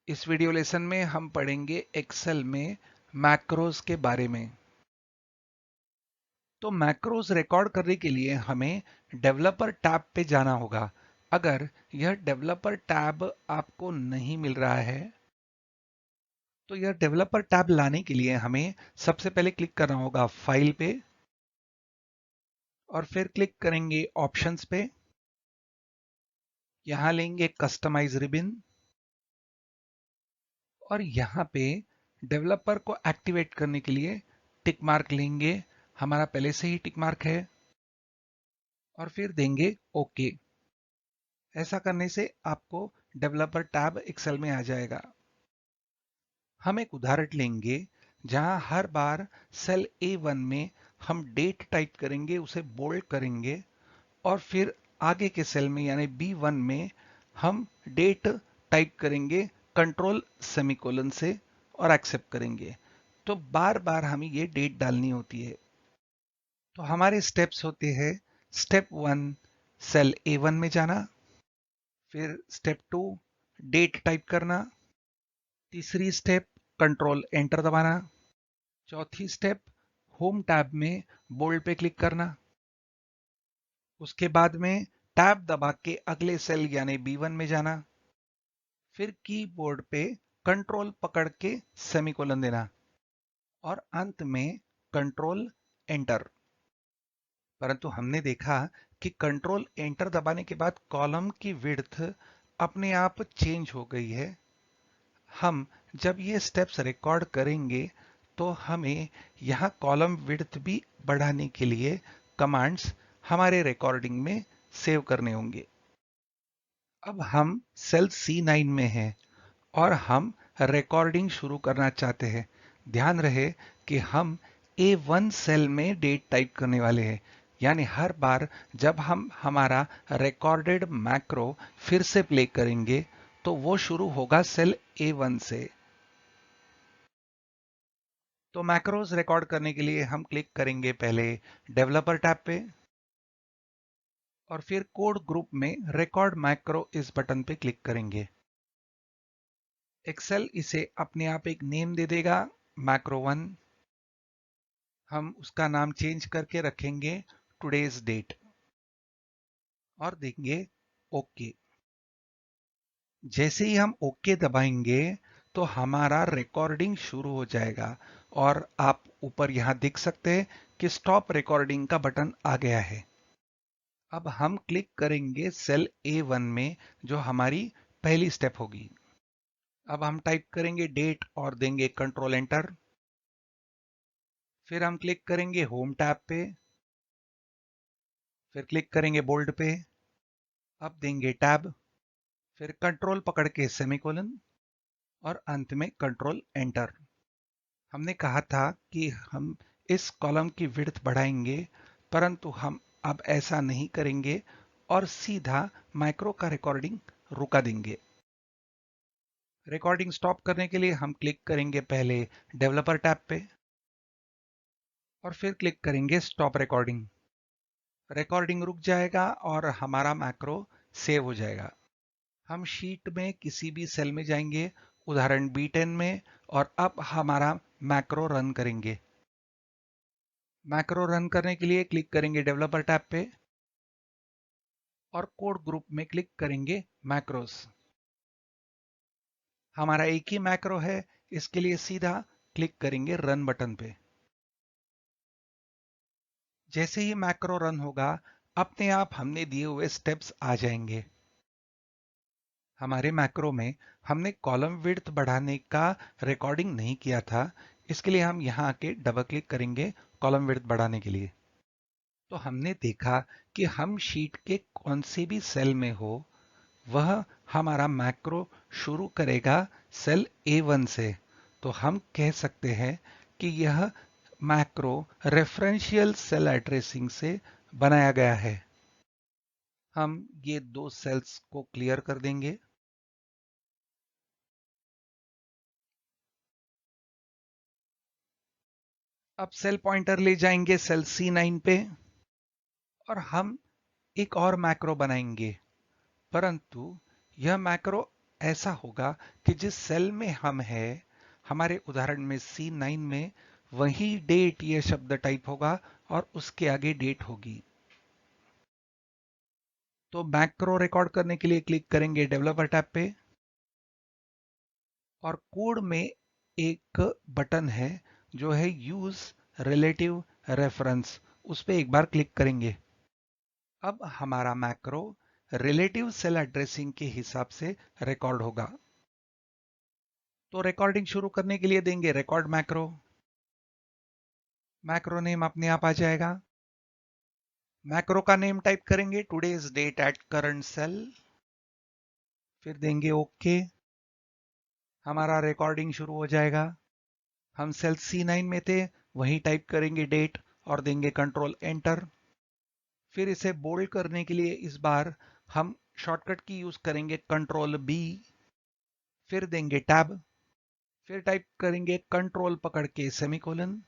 इस video lesson में हम पढ़ेंगे एक्सेल में मैक्रोज के बारे में। तो मैक्रोज रिकॉर्ड करने के लिए हमें डेवलपर टैब पे जाना होगा। अगर यह डेवलपर टैब आपको नहीं मिल रहा है तो यह डेवलपर टैब लाने के लिए हमें सबसे पहले क्लिक करना होगा फाइल पे और फिर क्लिक करेंगे ऑप्शंस पे। यहां लेंगे कस्टमाइज रिबन और यहाँ पे डेवलपर को एक्टिवेट करने के लिए टिक मार्क लेंगे। हमारा पहले से ही टिक मार्क है और फिर देंगे ओके। ऐसा करने से आपको डेवलपर टैब एक्सेल में आ जाएगा। हम एक उदाहरण लेंगे जहां हर बार सेल A1 में हम डेट टाइप करेंगे, उसे बोल्ड करेंगे और फिर आगे के सेल में यानी B1 में हम डेट टाइप करेंगे कंट्रोल सेमीकोलन से और एक्सेप्ट करेंगे। तो बार बार हमें ये डेट डालनी होती है। तो हमारे स्टेप्स होते हैं स्टेप 1 सेल A1 में जाना, फिर स्टेप 2 डेट टाइप करना, तीसरी स्टेप कंट्रोल एंटर दबाना, चौथी स्टेप होम टैब में बोल्ड पे क्लिक करना, उसके बाद में टैब दबा के अगले सेल यानी B1 में जाना, फिर कीबोर्ड पे कंट्रोल पकड़ के सेमीकोलन देना और अंत में कंट्रोल एंटर। परंतु हमने देखा कि कंट्रोल एंटर दबाने के बाद कॉलम की विड्थ अपने आप चेंज हो गई है। हम जब ये स्टेप्स रिकॉर्ड करेंगे तो हमें यहाँ कॉलम विड्थ भी बढ़ाने के लिए कमांड्स हमारे रिकॉर्डिंग में सेव करने होंगे। अब हम सेल C9 में हैं और हम रिकॉर्डिंग शुरू करना चाहते हैं। ध्यान रहे कि हम A1 सेल में डेट टाइप करने वाले हैं, यानी हर बार जब हम हमारा रिकॉर्डेड मैक्रो फिर से प्ले करेंगे तो वो शुरू होगा सेल A1 से। तो मैक्रोज रिकॉर्ड करने के लिए हम क्लिक करेंगे पहले डेवलपर टैब पे और फिर कोड ग्रुप में रिकॉर्ड मैक्रो इस बटन पे क्लिक करेंगे। एक्सेल इसे अपने आप एक नेम दे देगा मैक्रो 1। हम उसका नाम चेंज करके रखेंगे टुडेज डेट और देंगे ओके। जैसे ही हम ओके दबाएंगे तो हमारा रिकॉर्डिंग शुरू हो जाएगा और आप ऊपर यहां देख सकते हैं कि स्टॉप रिकॉर्डिंग का बटन आ गया है। अब हम क्लिक करेंगे सेल A1 में जो हमारी पहली स्टेप होगी। अब हम टाइप करेंगे डेट और देंगे कंट्रोल एंटर। फिर हम क्लिक करेंगे होम टैब पे, फिर क्लिक करेंगे बोल्ड पे, अब देंगे टैब, फिर कंट्रोल पकड़ के सेमीकोलन और अंत में कंट्रोल एंटर। हमने कहा था कि हम इस कॉलम की विड्थ बढ़ाएंगे, परंतु हम अब ऐसा नहीं करेंगे और सीधा माइक्रो का रिकॉर्डिंग रुका देंगे। रिकॉर्डिंग स्टॉप करने के लिए हम क्लिक करेंगे पहले डेवलपर टैब पे और फिर क्लिक करेंगे स्टॉप रिकॉर्डिंग। रिकॉर्डिंग रुक जाएगा और हमारा मैक्रो सेव हो जाएगा। हम शीट में किसी भी सेल में जाएंगे, उदाहरण B10 में, और अब हमारा मैक्रो रन करेंगे। मैक्रो रन करने के लिए क्लिक करेंगे डेवलपर टैब पे और कोड ग्रुप में क्लिक करेंगे मैक्रोस। हमारा एक ही मैक्रो है, इसके लिए सीधा क्लिक करेंगे रन बटन पे। जैसे ही मैक्रो रन होगा अपने आप हमने दिए हुए स्टेप्स आ जाएंगे। हमारे मैक्रो में हमने कॉलम विड्थ बढ़ाने का रिकॉर्डिंग नहीं किया था, इसके लिए हम यहां आके डबल क्लिक करेंगे कॉलम विड्थ बढ़ाने के लिए। तो हमने देखा कि हम शीट के कौन से भी सेल में हो वह हमारा मैक्रो शुरू करेगा सेल A1 से। तो हम कह सकते हैं कि यह मैक्रो रेफरेंशियल सेल एड्रेसिंग से बनाया गया है। हम ये दो सेल्स को क्लियर कर देंगे। अब सेल पॉइंटर ले जाएंगे सेल C9 पे और हम एक और मैक्रो बनाएंगे, परंतु यह मैक्रो ऐसा होगा कि जिस सेल में हम हैं, हमारे उदाहरण में C9 में, वही डेट ये शब्द टाइप होगा और उसके आगे डेट होगी। तो मैक्रो रिकॉर्ड करने के लिए क्लिक करेंगे डेवलपर टैब पे और कोड में एक बटन है जो है यूज रिलेटिव रेफरेंस, उस पर एक बार क्लिक करेंगे। अब हमारा मैक्रो रिलेटिव सेल एड्रेसिंग के हिसाब से रिकॉर्ड होगा। तो रिकॉर्डिंग शुरू करने के लिए देंगे रिकॉर्ड मैक्रो। मैक्रो नेम अपने आप आ जाएगा। मैक्रो का नेम टाइप करेंगे today's date at current cell, फिर देंगे ओके। हमारा रिकॉर्डिंग शुरू हो जाएगा। हम सेल C9 में थे, वहीं टाइप करेंगे डेट और देंगे कंट्रोल एंटर। फिर इसे बोल्ड करने के लिए इस बार हम शॉर्टकट की यूज करेंगे कंट्रोल बी, फिर देंगे टैब, फिर टाइप करेंगे कंट्रोल पकड़ के सेमीकोलन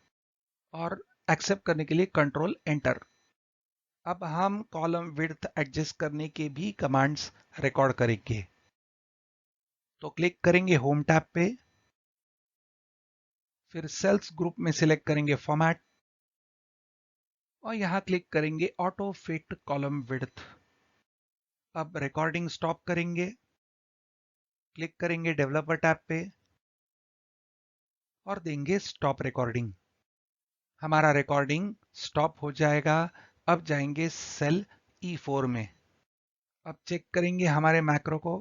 और एक्सेप्ट करने के लिए कंट्रोल एंटर। अब हम कॉलम विड्थ एडजस्ट करने के भी कमांड्स रिकॉर्ड करेंगे। तो क्लिक करेंगे होम टैब पे, फिर सेल्स ग्रुप में सिलेक्ट करेंगे फॉर्मेट और यहां क्लिक करेंगे ऑटो फिट कॉलम विड्थ। अब रिकॉर्डिंग स्टॉप करेंगे, क्लिक करेंगे डेवलपर टैब पे और देंगे स्टॉप रिकॉर्डिंग। हमारा रिकॉर्डिंग स्टॉप हो जाएगा। अब जाएंगे सेल E4 में। अब चेक करेंगे हमारे मैक्रो को।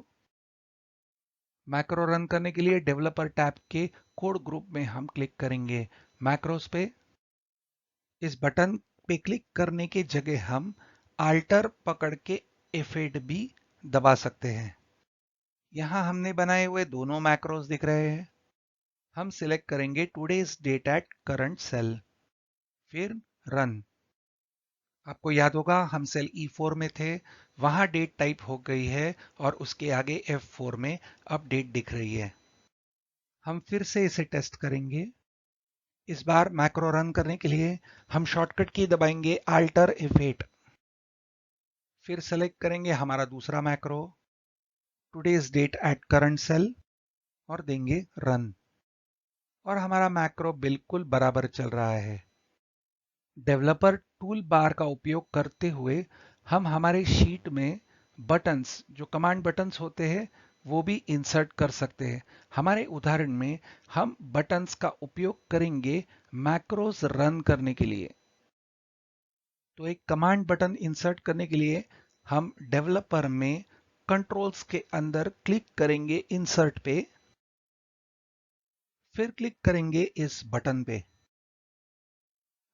मैक्रो रन करने के लिए डेवलपर टैब के कोड ग्रुप में हम क्लिक करेंगे मैक्रोस पे। इस बटन पे क्लिक करने के जगह हम आल्टर पकड़ के F8 भी दबा सकते हैं। यहां हमने बनाए हुए दोनों मैक्रोस दिख रहे हैं। हम सिलेक्ट करेंगे today's date at current cell, फिर रन। आपको याद होगा हम सेल E4 में थे, वहां डेट टाइप हो गई है और उसके आगे F4 में अब डेट दिख रही है। हम फिर से इसे टेस्ट करेंगे। इस बार मैक्रो रन करने के लिए हम शॉर्टकट की दबाएंगे आल्टर F8, फिर सेलेक्ट करेंगे हमारा दूसरा macro today's date at current cell और देंगे रन। और हमारा मैक्रो बिल्कुल बराबर चल रहा है। डेवलपर टूल बार का उपयोग करते हुए हम हमारे शीट में बटन्स, जो कमांड बटन्स होते हैं, वो भी इंसर्ट कर सकते हैं। हमारे उदाहरण में हम बटन्स का उपयोग करेंगे मैक्रोस रन करने के लिए। तो एक कमांड बटन इंसर्ट करने के लिए हम डेवलपर में कंट्रोल्स के अंदर क्लिक करेंगे इंसर्ट पे, फिर क्लिक करेंगे इस बटन पे।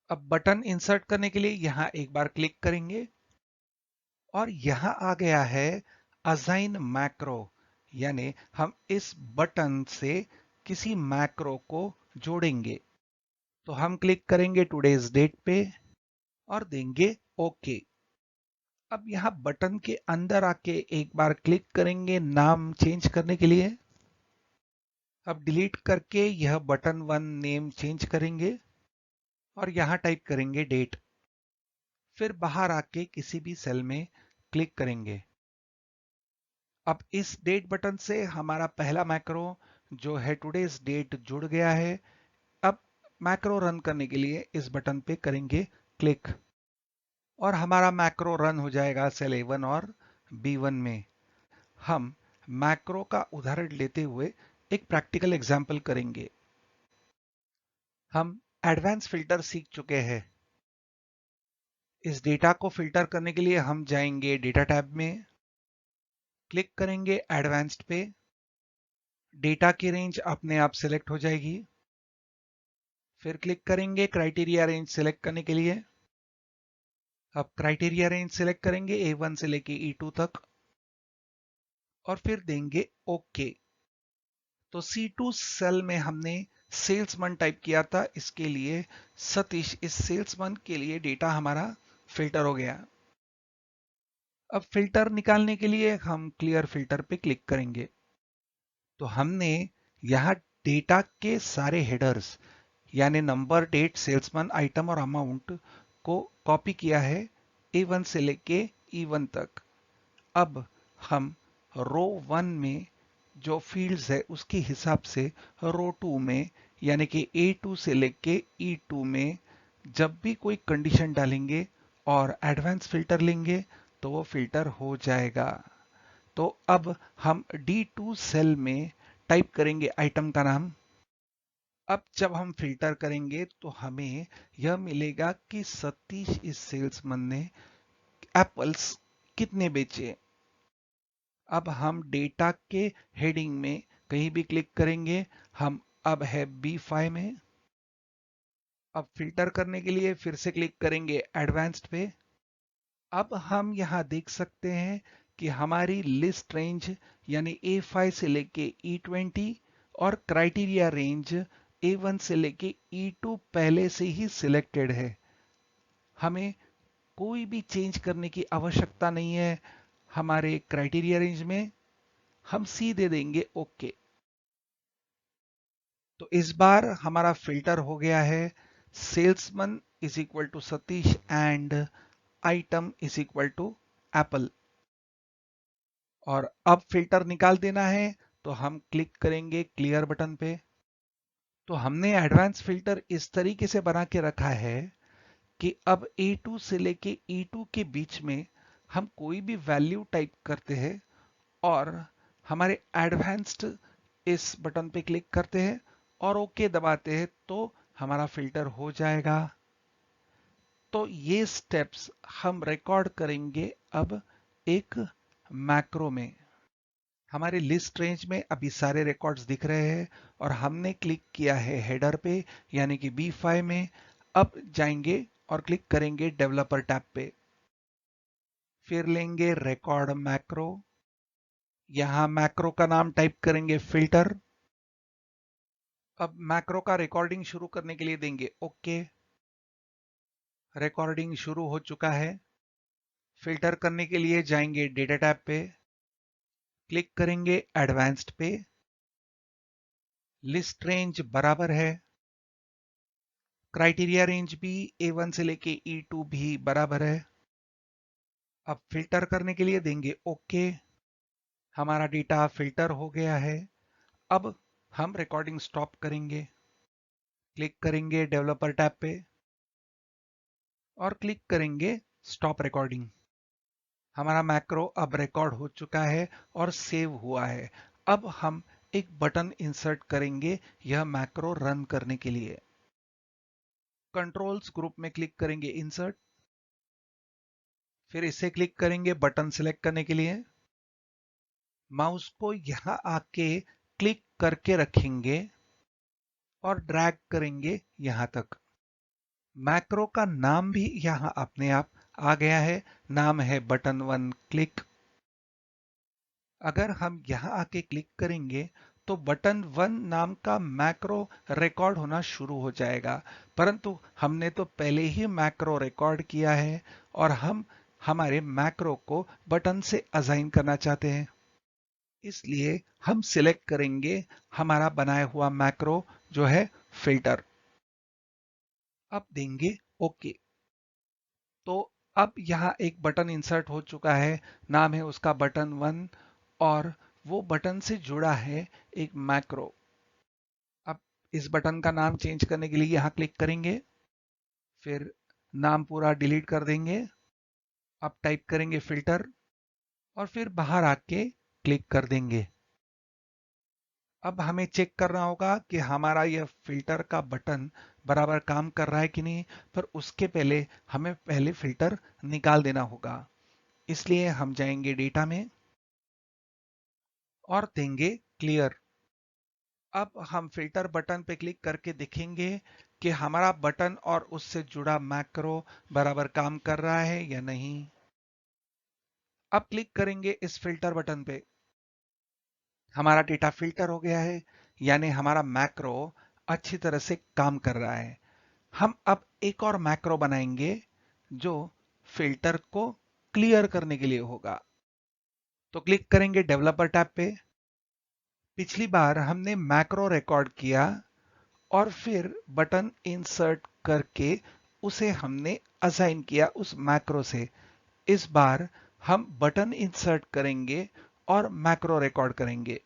अब बटन इंसर्ट करने के लिए यहां एक बार क्लिक करेंगे और यहां आ गया है असाइन मैक्रो, यानी हम इस बटन से किसी मैक्रो को जोड़ेंगे। तो हम क्लिक करेंगे टुडेज डेट पे और देंगे ओके। अब यहां बटन के अंदर आके एक बार क्लिक करेंगे नाम चेंज करने के लिए। अब डिलीट करके यह बटन 1 नेम चेंज करेंगे और यहां टाइप करेंगे डेट, फिर बाहर आके किसी भी सेल में क्लिक करेंगे। अब इस डेट बटन से हमारा पहला मैक्रो जो है टुडेज डेट जुड़ गया है। अब मैक्रो रन करने के लिए इस बटन पे करेंगे क्लिक और हमारा मैक्रो रन हो जाएगा सेल A1 और B1 में। हम मैक्रो का उदाहरण लेते हुए एक प्रैक्टिकल एग्जांपल करेंगे। हम एडवांस फिल्टर सीख चुके हैं। इस डेटा को फिल्टर करने के लिए हम जाएंगे डेटा टैब में, क्लिक करेंगे एडवांस्ड पे, डेटा की रेंज अपने आप सिलेक्ट हो जाएगी। फिर क्लिक करेंगे क्राइटेरिया रेंज सिलेक्ट करने के लिए। अब क्राइटेरिया रेंज सिलेक्ट करेंगे A1 से लेके E2 तक और फिर देंगे ओके। तो C2 सेल में हमने सेल्समैन टाइप किया था, इसके लिए सतीश, इस सेल्समैन के लिए डेटा हमारा फिल्टर हो गया। अब फिल्टर निकालने के लिए हम क्लियर फिल्टर पे क्लिक करेंगे। तो हमने यहां डेटा के सारे हेडर्स यानी नंबर, डेट, सेल्समैन, आइटम और अमाउंट को कॉपी किया है A1 से लेके E1 तक। अब हम रो 1 में जो फील्ड्स है उसके हिसाब से रो 2 में यानी कि A2 से लेके E2 में जब भी कोई कंडीशन डालेंगे और एडवांस फिल्टर लेंगे तो वो फिल्टर हो जाएगा। तो अब हम D2 सेल में टाइप करेंगे आइटम का नाम। अब जब हम फिल्टर करेंगे तो हमें यह मिलेगा कि सतीश इस सेल्समैन ने एप्पल्स कितने बेचे। अब हम डेटा के हेडिंग में कहीं भी क्लिक करेंगे। हम अब है B5 में। अब फिल्टर करने के लिए फिर से क्लिक करेंगे एडवांस्ड पे। अब हम यहां देख सकते हैं कि हमारी लिस्ट रेंज यानी A5 से लेके E20 और क्राइटेरिया रेंज A1 से लेके E2 पहले से ही सिलेक्टेड है। हमें कोई भी चेंज करने की आवश्यकता नहीं है हमारे क्राइटेरिया रेंज में। हम सीधे देंगे ओके। तो इस बार हमारा फिल्टर हो गया है salesman is equal to Satish and item is equal to apple. और अब फिल्टर निकाल देना है तो हम क्लिक करेंगे क्लियर बटन पे। तो हमने एडवांस फिल्टर इस तरीके से बना के रखा है कि अब A2 से लेके E2 के बीच में हम कोई भी वैल्यू टाइप करते हैं और हमारे एडवांस्ड इस बटन पे क्लिक करते हैं और ओके दबाते हैं तो हमारा फिल्टर हो जाएगा। तो ये स्टेप्स हम रिकॉर्ड करेंगे अब एक मैक्रो में। हमारे लिस्ट रेंज में अभी सारे रिकॉर्ड्स दिख रहे हैं और हमने क्लिक किया है हेडर पे यानी कि B5 में। अब जाएंगे और क्लिक करेंगे डेवलपर टैब पे। फिर लेंगे रिकॉर्ड मैक्रो। यहां मैक्रो का नाम टाइप करेंगे फिल्टर। अब मैक्रो का रिकॉर्डिंग शुरू करने के लिए देंगे ओके। रिकॉर्डिंग शुरू हो चुका है। फिल्टर करने के लिए जाएंगे डेटा टैब पे। क्लिक करेंगे एडवांस्ड पे। लिस्ट रेंज बराबर है। क्राइटेरिया रेंज भी A1 से लेके E2 भी बराबर है। अब फिल्टर करने के लिए देंगे ओके। हमारा डेटा फिल्टर हो गया है। अब हम रिकॉर्डिंग स्टॉप करेंगे। क्लिक करेंगे डेवलपर टैब पे और क्लिक करेंगे स्टॉप रिकॉर्डिंग। हमारा मैक्रो अब रिकॉर्ड हो चुका है और सेव हुआ है। अब हम एक बटन इंसर्ट करेंगे यह मैक्रो रन करने के लिए। कंट्रोल्स ग्रुप में क्लिक करेंगे इंसर्ट। फिर इसे क्लिक करेंगे बटन सिलेक्ट करने के लिए। माउस को यहां आके क्लिक करके रखेंगे और ड्रैग करेंगे यहां तक। मैक्रो का नाम भी यहां अपने आप आ गया है। नाम है बटन 1 क्लिक। अगर हम यहां आके क्लिक करेंगे तो बटन 1 नाम का मैक्रो रिकॉर्ड होना शुरू हो जाएगा। परंतु हमने तो पहले ही मैक्रो रिकॉर्ड किया है और हम हमारे मैक्रो को बटन से असाइन करना चाहते हैं। इसलिए हम सिलेक्ट करेंगे हमारा बनाया हुआ मैक्रो जो है फिल्टर। अब देंगे ओके। तो अब यहाँ एक बटन इंसर्ट हो चुका है। नाम है उसका बटन 1 और वो बटन से जुड़ा है एक मैक्रो। अब इस बटन का नाम चेंज करने के लिए यहाँ क्लिक करेंगे। फिर नाम पूरा डिलीट कर देंगे। अब टाइप करेंगे फिल्टर और फिर बाहर आके क्लिक कर देंगे। अब हमें चेक करना होगा कि हमारा यह फिल्टर का बटन बराबर काम कर रहा है कि नहीं। पर उसके पहले हमें पहले फिल्टर निकाल देना होगा। इसलिए हम जाएंगे डेटा में और देंगे क्लियर। अब हम फिल्टर बटन पे क्लिक करके देखेंगे कि हमारा बटन और उससे जुड़ा मैक्रो बराबर काम कर रहा है या नहीं। अब क्लिक करेंगे इस फिल्टर बटन पे। हमारा डेटा फिल्टर हो गया है यानी हमारा मैक्रो अच्छी तरह से काम कर रहा है। हम अब एक और मैक्रो बनाएंगे जो फिल्टर को क्लियर करने के लिए होगा। तो क्लिक करेंगे डेवलपर टैब पे। पिछली बार हमने मैक्रो रिकॉर्ड किया और फिर बटन इंसर्ट करके उसे हमने असाइन किया उस मैक्रो से। इस बार हम बटन इंसर्ट करेंगे और मैक्रो रिकॉर्ड करेंगे।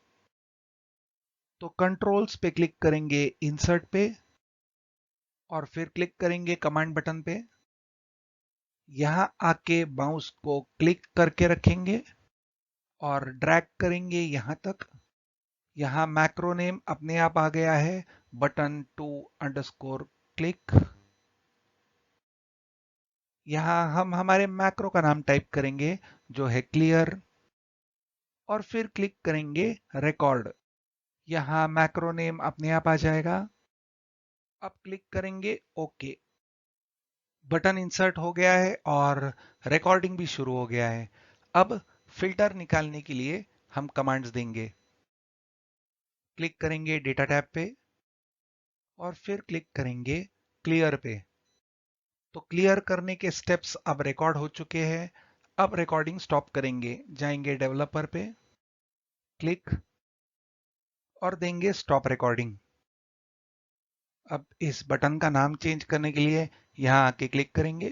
तो कंट्रोल्स पे क्लिक करेंगे इंसर्ट पे और फिर क्लिक करेंगे कमांड बटन पे। यहां आके माउस को क्लिक करके रखेंगे और ड्रैग करेंगे यहां तक। यहां मैक्रो नेम अपने आप आ गया है, बटन टू अंडरस्कोर क्लिक। यहां हम हमारे मैक्रो का नाम टाइप करेंगे जो है क्लियर और फिर क्लिक करेंगे रिकॉर्ड। यहां मैक्रो नेम अपने आप आ जाएगा। अब क्लिक करेंगे ओके। बटन इंसर्ट हो गया है और रिकॉर्डिंग भी शुरू हो गया है। अब फिल्टर निकालने के लिए हम कमांड्स देंगे। क्लिक करेंगे डेटा टैब पे और फिर क्लिक करेंगे क्लियर पे। तो क्लियर करने के स्टेप्स अब रिकॉर्ड हो चुके हैं। अब रिकॉर्डिंग स्टॉप करेंगे, जाएंगे डेवलपर पे, क्लिक और देंगे स्टॉप रिकॉर्डिंग। अब इस बटन का नाम चेंज करने के लिए यहां आके क्लिक करेंगे,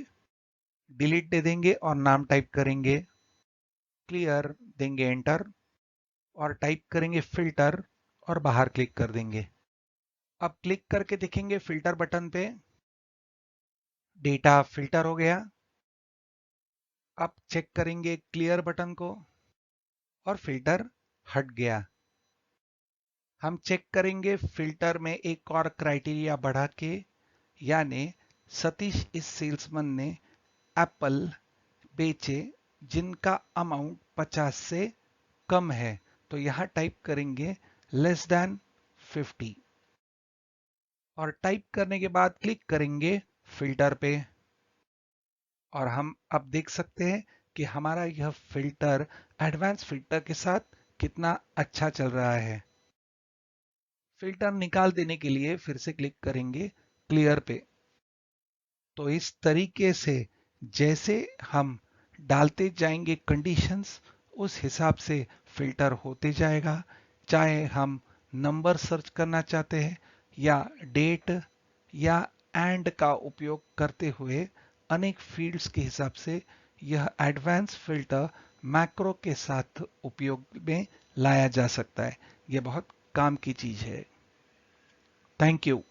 डिलीट दे देंगे और नाम टाइप करेंगे क्लियर, देंगे एंटर और टाइप करेंगे फिल्टर और बाहर क्लिक कर देंगे। अब क्लिक करके देखेंगे फिल्टर बटन पे, डेटा फिल्टर हो गया। अब चेक करेंगे क्लियर बटन को और फिल्टर हट गया। हम चेक करेंगे फिल्टर में एक और क्राइटेरिया बढ़ा के, यानी सतीश इस सेल्समैन ने एप्पल बेचे जिनका अमाउंट 50 से कम है। तो यहां टाइप करेंगे लेस देन 50 और टाइप करने के बाद क्लिक करेंगे फिल्टर पे और हम अब देख सकते हैं कि हमारा यह फिल्टर एडवांस फिल्टर के साथ कितना अच्छा चल रहा है। फिल्टर निकाल देने के लिए फिर से क्लिक करेंगे क्लियर पे। तो इस तरीके से जैसे हम डालते जाएंगे कंडीशंस, उस हिसाब से फिल्टर होते जाएगा। चाहे हम नंबर सर्च करना चाहते हैं या डेट या एंड का उपयोग करते हुए अनेक फील्ड्स के हिसाब से यह एडवांस फिल्टर मैक्रो के साथ उपयोग में लाया जा सकता है। यह बहुत काम की चीज है। Thank you.